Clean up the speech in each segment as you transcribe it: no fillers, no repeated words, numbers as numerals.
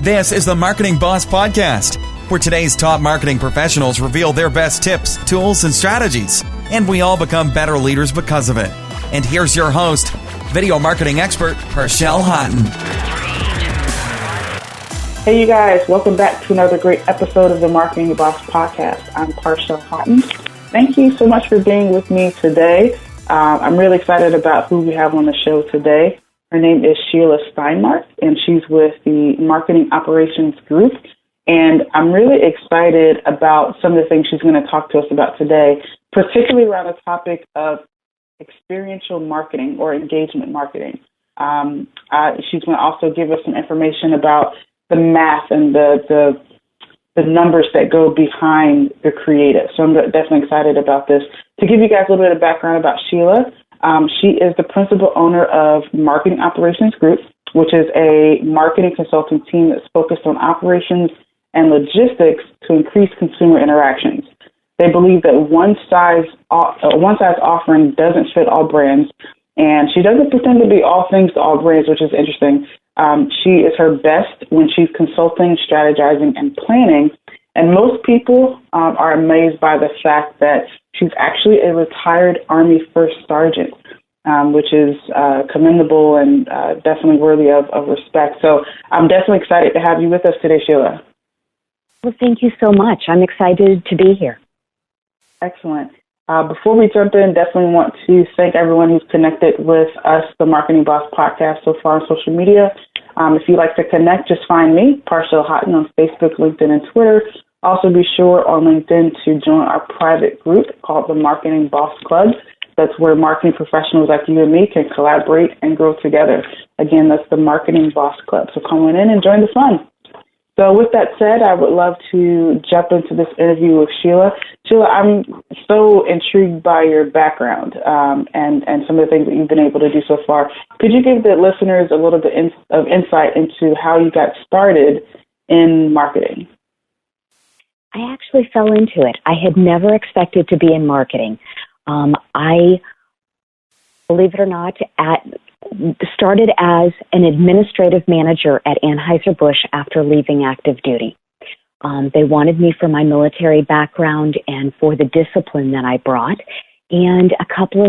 This is the Marketing Boss Podcast, where today's top marketing professionals reveal their best tips, tools, and strategies. And we all become better leaders because of it. And here's your host, video marketing expert, Parshell Houghton. Hey, you guys. Welcome back to another great episode of the Marketing Boss Podcast. I'm Parshell Houghton. Thank you so much for being with me today. I'm really excited about who we have on the show today. Her name is Sheila Steinmark, and she's with the Marketing Operations Group. And I'm really excited about some of the things she's going to talk to us about today, particularly around the topic of experiential marketing or engagement marketing. She's going to also give us some information about the math and the numbers that go behind the creative. So I'm definitely excited about this. To give you guys a little bit of background about Sheila, she is the principal owner of Marketing Operations Group, which is a marketing consulting team that's focused on operations and logistics to increase consumer interactions. They believe that one size offering doesn't fit all brands, and she doesn't pretend to be all things to all brands, which is interesting. She is her best when she's consulting, strategizing, and planning. And most people are amazed by the fact that she's actually a retired Army First Sergeant, which is commendable and definitely worthy of respect. So I'm definitely excited to have you with us today, Sheila. Well, thank you so much. I'm excited to be here. Excellent. Before we jump in, definitely want to thank everyone who's connected with us, the Marketing Boss Podcast, so far on social media. If you'd like to connect, just find me, Parshell Houghton, on Facebook, LinkedIn, and Twitter. Also be sure on LinkedIn to join our private group called the Marketing Boss Club. That's where marketing professionals like you and me can collaborate and grow together. Again, that's the Marketing Boss Club. So come on in and join the fun. So with that said, I would love to jump into this interview with Sheila. Sheila, I'm so intrigued by your background and some of the things that you've been able to do so far. Could you give the listeners a little bit of insight into how you got started in marketing? I actually fell into it. I had never expected to be in marketing. I, believe it or not, started as an administrative manager at Anheuser-Busch after leaving active duty. They wanted me for my military background and for the discipline that I brought. And a couple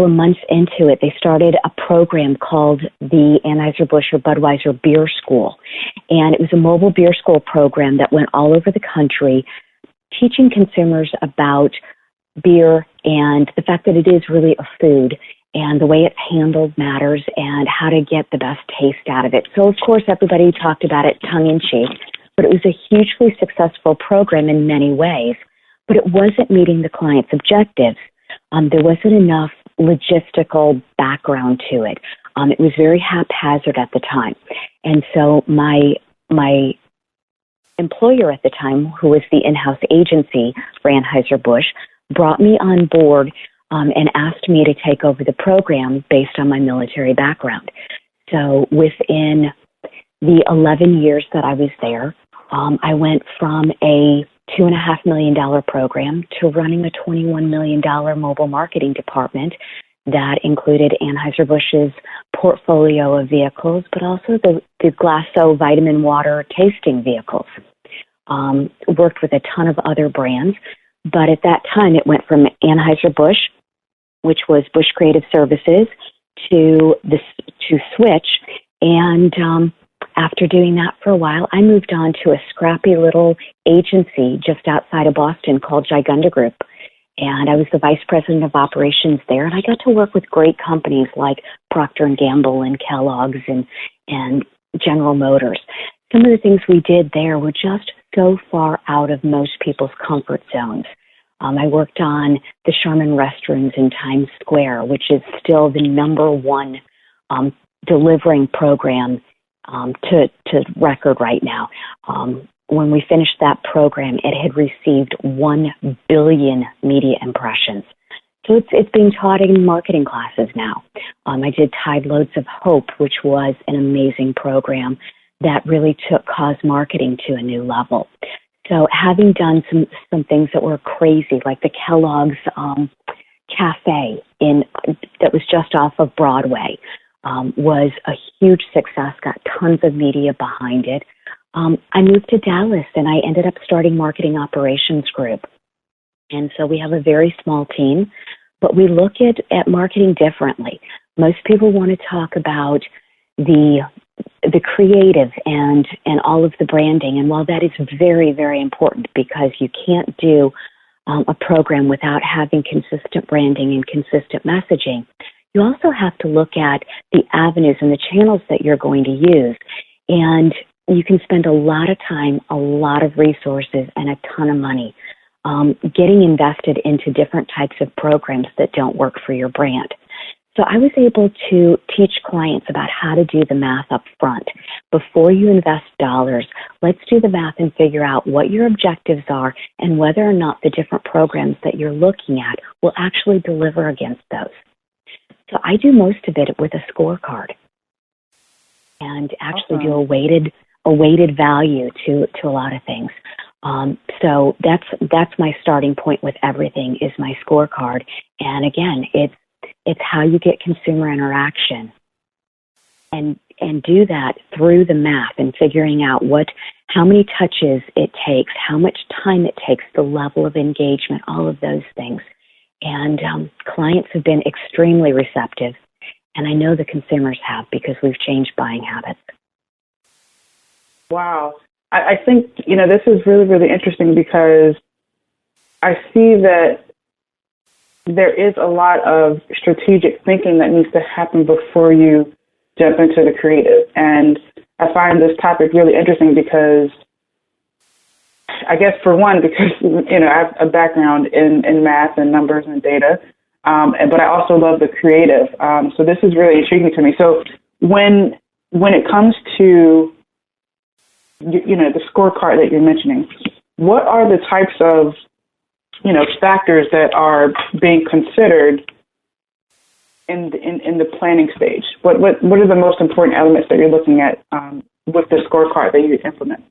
of months into it, they started a program called the Anheuser-Busch or Budweiser Beer School. And it was a mobile beer school program that went all over the country, teaching consumers about beer and the fact that it is really a food and the way it's handled matters and how to get the best taste out of it. So, of course, everybody talked about it tongue-in-cheek, but it was a hugely successful program in many ways, but it wasn't meeting the client's objectives. There wasn't enough logistical background to it. It was very haphazard at the time. And so my employer at the time, who was the in-house agency for Anheuser-Busch, brought me on board and asked me to take over the program based on my military background. So within the 11 years that I was there, I went from a $2.5 million program to running a $21 million mobile marketing department that included Anheuser-Busch's portfolio of vehicles, but also the Glasso vitamin water tasting vehicles. Worked with a ton of other brands, but at that time it went from Anheuser-Busch, which was Busch Creative Services, to Switch. And after doing that for a while, I moved on to a scrappy little agency just outside of Boston called Gigunda Group. And I was the vice president of operations there. And I got to work with great companies like Procter & Gamble and Kellogg's and General Motors. Some of the things we did there were just so far out of most people's comfort zones. I worked on the Charmin restrooms in Times Square, which is still the number one delivering program to record right now. When we finished that program, it had received 1 billion media impressions. So it's being taught in marketing classes now. I did Tide Loads of Hope, which was an amazing program that really took cause marketing to a new level. So having done some things that were crazy, like the Kellogg's cafe that was just off of Broadway, was a huge success, got tons of media behind it. I moved to Dallas and I ended up starting Marketing Operations Group. And so we have a very small team, but we look at marketing differently. Most people want to talk about the creative and all of the branding. And while that is very, very important, because you can't do a program without having consistent branding and consistent messaging, you also have to look at the avenues and the channels that you're going to use. And you can spend a lot of time, a lot of resources, and a ton of money getting invested into different types of programs that don't work for your brand. So I was able to teach clients about how to do the math up front. Before you invest dollars, let's do the math and figure out what your objectives are and whether or not the different programs that you're looking at will actually deliver against those. So I do most of it with a scorecard and actually do a weighted value to a lot of things. So that's my starting point with everything is my scorecard. And again, it's how you get consumer interaction and do that through the math and figuring out how many touches it takes, how much time it takes, the level of engagement, all of those things. And clients have been extremely receptive, and I know the consumers have because we've changed buying habits. Wow. I think, this is really, really interesting because I see that there is a lot of strategic thinking that needs to happen before you jump into the creative. And I find this topic really interesting because, I guess for one, because, I have a background in math and numbers and data, but I also love the creative. So this is really intriguing to me. So when it comes to, the scorecard that you're mentioning, what are the types of, factors that are being considered in the planning stage? What are the most important elements that you're looking at with the scorecard that you implement?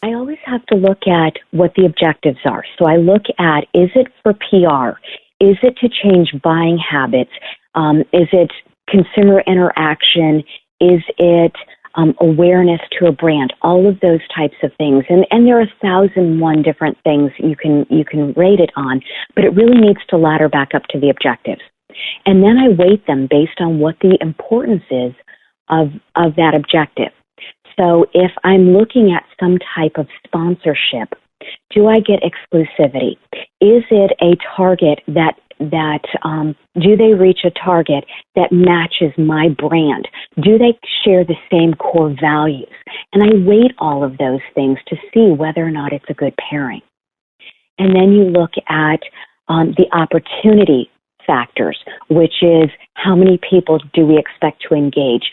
I always have to look at what the objectives are. So I look at, is it for PR? Is it to change buying habits? Is it consumer interaction? Is it awareness to a brand? All of those types of things. And there are 1,001 different things you can rate it on, but it really needs to ladder back up to the objectives. And then I weight them based on what the importance is of that objective. So if I'm looking at some type of sponsorship, do I get exclusivity? Is it a target that do they reach a target that matches my brand? Do they share the same core values? And I weight all of those things to see whether or not it's a good pairing. And then you look at the opportunity factors, which is how many people do we expect to engage?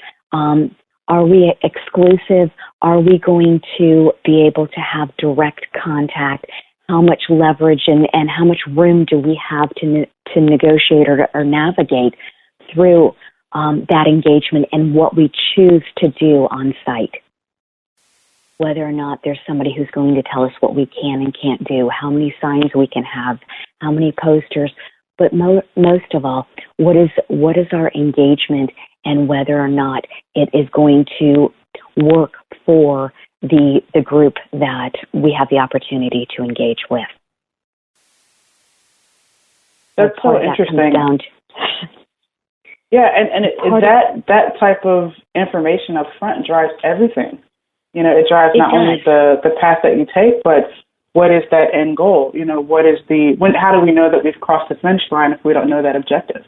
Are we exclusive? Are we going to be able to have direct contact? How much leverage and how much room do we have to negotiate or navigate through that engagement and what we choose to do on site? Whether or not there's somebody who's going to tell us what we can and can't do, how many signs we can have, how many posters, but most of all, what is our engagement and whether or not it is going to work for the group that we have the opportunity to engage with. That's so interesting. Yeah, and that type of information up front drives everything. It drives not only the path that you take, but what is that end goal? How do we know that we've crossed the finish line if we don't know that objective?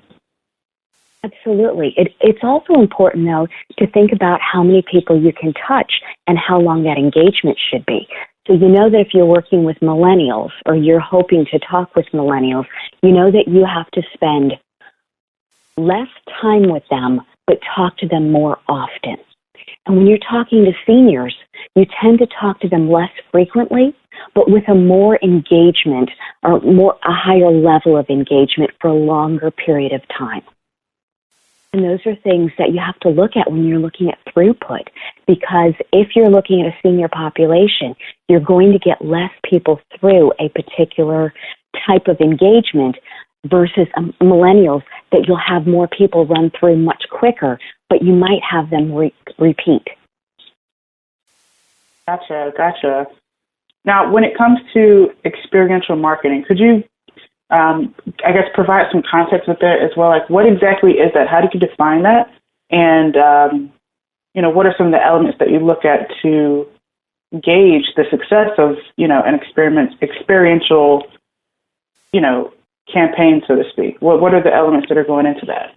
Absolutely. It's also important, though, to think about how many people you can touch and how long that engagement should be. So you know that if you're working with millennials or you're hoping to talk with millennials, you know that you have to spend less time with them, but talk to them more often. And when you're talking to seniors, you tend to talk to them less frequently, but with a more engagement or a higher level of engagement for a longer period of time. And those are things that you have to look at when you're looking at throughput, because if you're looking at a senior population, you're going to get less people through a particular type of engagement versus millennials that you'll have more people run through much quicker, but you might have them repeat. Gotcha. Now, when it comes to experiential marketing, could you, provide some context with that as well? Like, what exactly is that? How do you define that? And, what are some of the elements that you look at to gauge the success of, an experiential, campaign, so to speak? What are the elements that are going into that?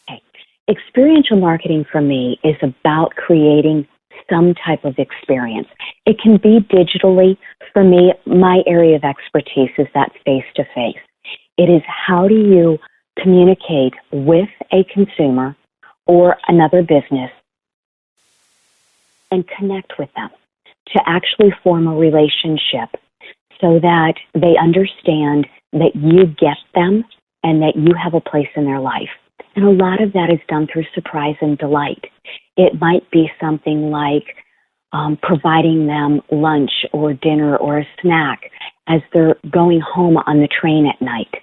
Okay. Experiential marketing for me is about creating some type of experience. It can be digitally. For me, my area of expertise is that face-to-face. It is how do you communicate with a consumer or another business and connect with them to actually form a relationship so that they understand that you get them and that you have a place in their life. And a lot of that is done through surprise and delight. It might be something like providing them lunch or dinner or a snack as they're going home on the train at night,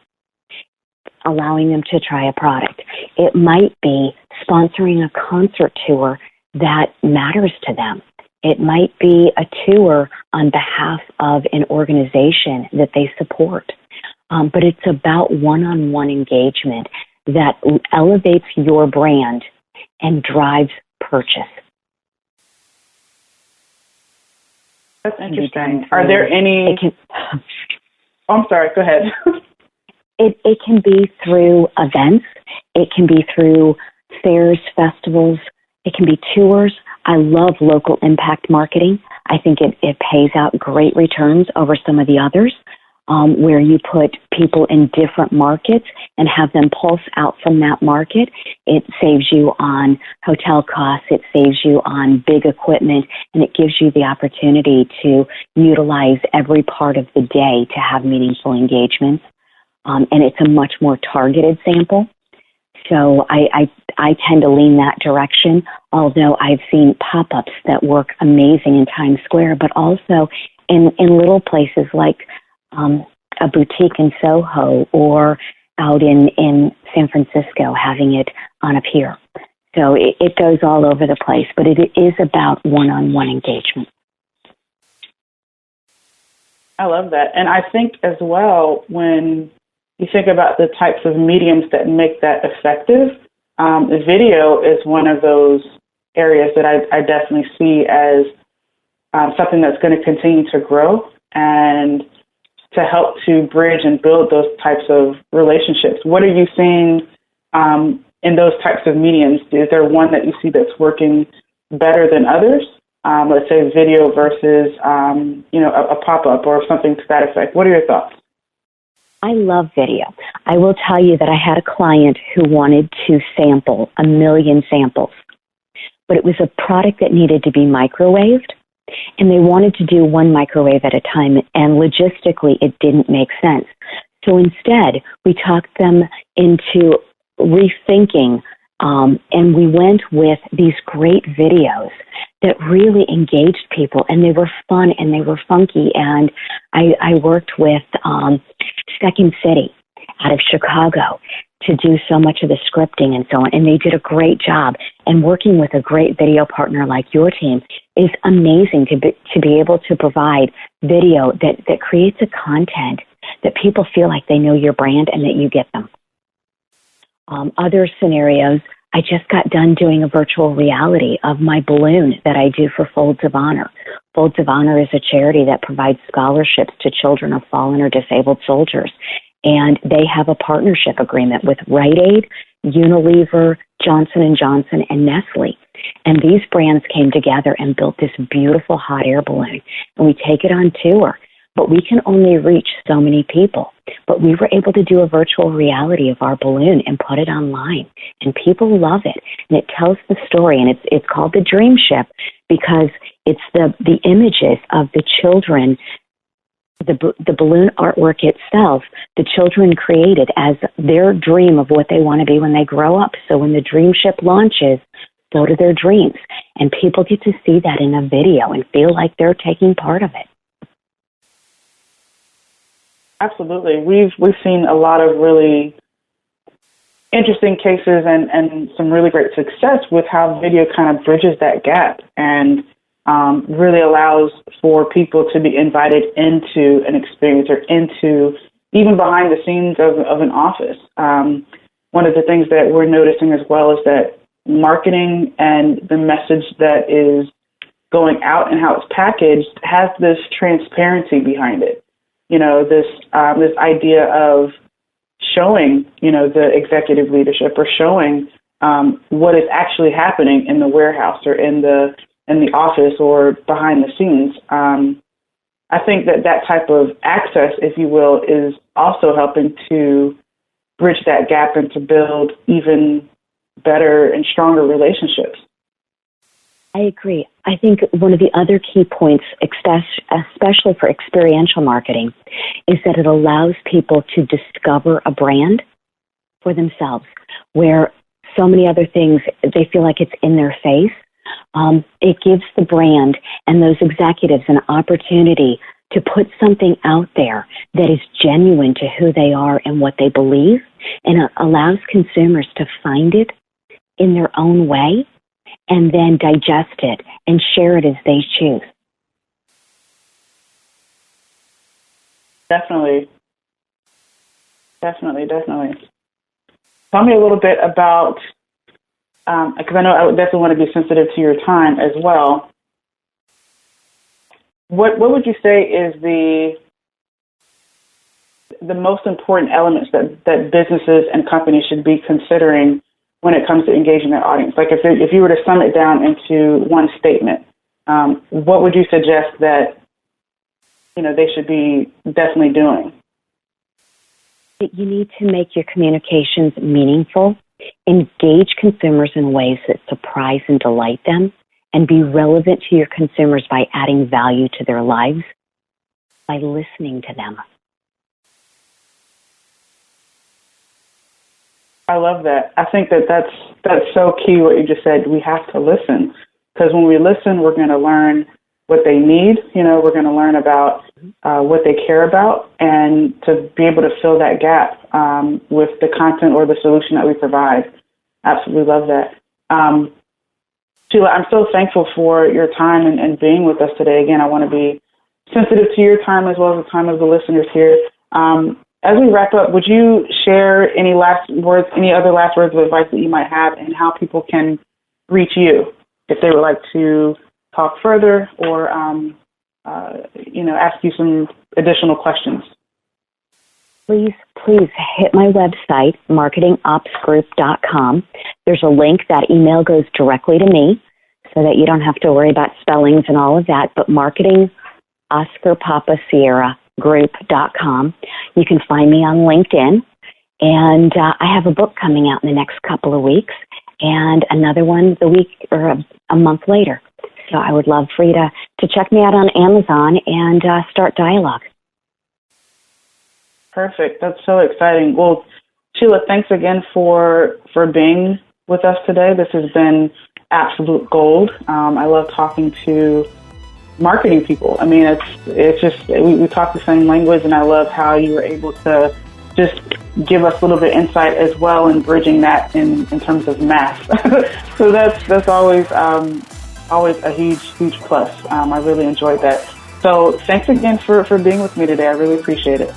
allowing them to try a product. It might be sponsoring a concert tour that matters to them. It might be a tour on behalf of an organization that they support. But it's about one-on-one engagement that elevates your brand and drives purchase. That's interesting. Are there any... I'm sorry, go ahead. It can be through events. It can be through fairs, festivals. It can be tours. I love local impact marketing. I think it pays out great returns over some of the others, where you put people in different markets and have them pulse out from that market. It saves you on hotel costs. It saves you on big equipment, and it gives you the opportunity to utilize every part of the day to have meaningful engagements. And it's a much more targeted sample. So I tend to lean that direction, although I've seen pop-ups that work amazing in Times Square, but also in little places like a boutique in Soho or out in San Francisco, having it on a pier. So it goes all over the place, but it is about one-on-one engagement. I love that. And I think as well, when you think about the types of mediums that make that effective, the video is one of those areas that I definitely see as something that's going to continue to grow and to help to bridge and build those types of relationships. What are you seeing in those types of mediums? Is there one that you see that's working better than others? Let's say video versus, a pop-up or something to that effect. What are your thoughts? I love video. I will tell you that I had a client who wanted to sample 1 million samples, but it was a product that needed to be microwaved, and they wanted to do one microwave at a time, and logistically it didn't make sense. So instead, we talked them into rethinking, and we went with these great videos that really engaged people, and they were fun and they were funky. And I worked with Second City out of Chicago to do so much of the scripting and so on, and they did a great job. And working with a great video partner like your team is amazing to be able to provide video that creates a content that people feel like they know your brand and that you get them. Other scenarios, I just got done doing a virtual reality of my balloon that I do for Folds of Honor. Folds of Honor is a charity that provides scholarships to children of fallen or disabled soldiers. And they have a partnership agreement with Rite Aid, Unilever, Johnson & Johnson, and Nestle. And these brands came together and built this beautiful hot air balloon. And we take it on tour. But we can only reach so many people. But we were able to do a virtual reality of our balloon and put it online. And people love it. And it tells the story. And it's called the Dream Ship because it's the images of the children, the balloon artwork itself, the children created as their dream of what they want to be when they grow up. So when the Dream Ship launches, so do their dreams. And people get to see that in a video and feel like they're taking part of it. Absolutely. We've seen a lot of really interesting cases and some really great success with how video kind of bridges that gap and really allows for people to be invited into an experience or into even behind the scenes of an office. One of the things that we're noticing as well is that marketing and the message that is going out and how it's packaged has this transparency behind it. You know, this idea of showing, you know, the executive leadership or showing what is actually happening in the warehouse or in the office or behind the scenes. I think that type of access, if you will, is also helping to bridge that gap and to build even better and stronger relationships. I agree. I think one of the other key points, especially for experiential marketing, is that it allows people to discover a brand for themselves, where so many other things, they feel like it's in their face. It gives the brand and those executives an opportunity to put something out there that is genuine to who they are and what they believe, and it allows consumers to find it in their own way and then digest it and share it as they choose. Definitely. Tell me a little bit about, because I know I would definitely want to be sensitive to your time as well. What would you say is the most important elements that businesses and companies should be considering when it comes to engaging their audience? Like if you were to sum it down into one statement, what would you suggest that, you know, they should be definitely doing? You need to make your communications meaningful, engage consumers in ways that surprise and delight them, and be relevant to your consumers by adding value to their lives, by listening to them. I love that. I think that's so key what you just said. We have to listen, because when we listen, we're going to learn what they need. You know, we're going to learn about what they care about, and to be able to fill that gap with the content or the solution that we provide. Absolutely love that. Sheila, I'm so thankful for your time and being with us today. Again, I want to be sensitive to your time as well as the time of the listeners here. As we wrap up, would you share any other last words of advice that you might have, and how people can reach you if they would like to talk further or, ask you some additional questions? Please hit my website, marketingopsgroup.com. There's a link. That email goes directly to me so that you don't have to worry about spellings and all of that, but Marketing Oscar Papa Sierra group.com. You can find me on LinkedIn, and I have a book coming out in the next couple of weeks, and another one the week or a month later. So I would love for you to check me out on Amazon and start dialogue. Perfect. That's so exciting. Well, Sheila, thanks again for being with us today. This has been absolute gold. I love talking to marketing people. I mean, it's just, we talk the same language, and I love how you were able to just give us a little bit of insight as well in bridging that in terms of math. So that's always a huge plus. I really enjoyed that. So thanks again for being with me today. I really appreciate it.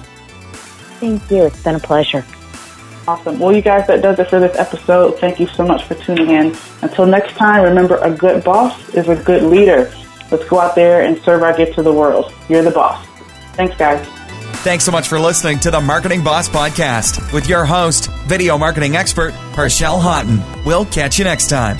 Thank you. It's been a pleasure. Awesome. Well, you guys, that does it for this episode. Thank you so much for tuning in. Until next time, remember, a good boss is a good leader. Let's go out there and serve our gift to the world. You're the boss. Thanks, guys. Thanks so much for listening to the Marketing Boss Podcast with your host, video marketing expert, Parshell Houghton. We'll catch you next time.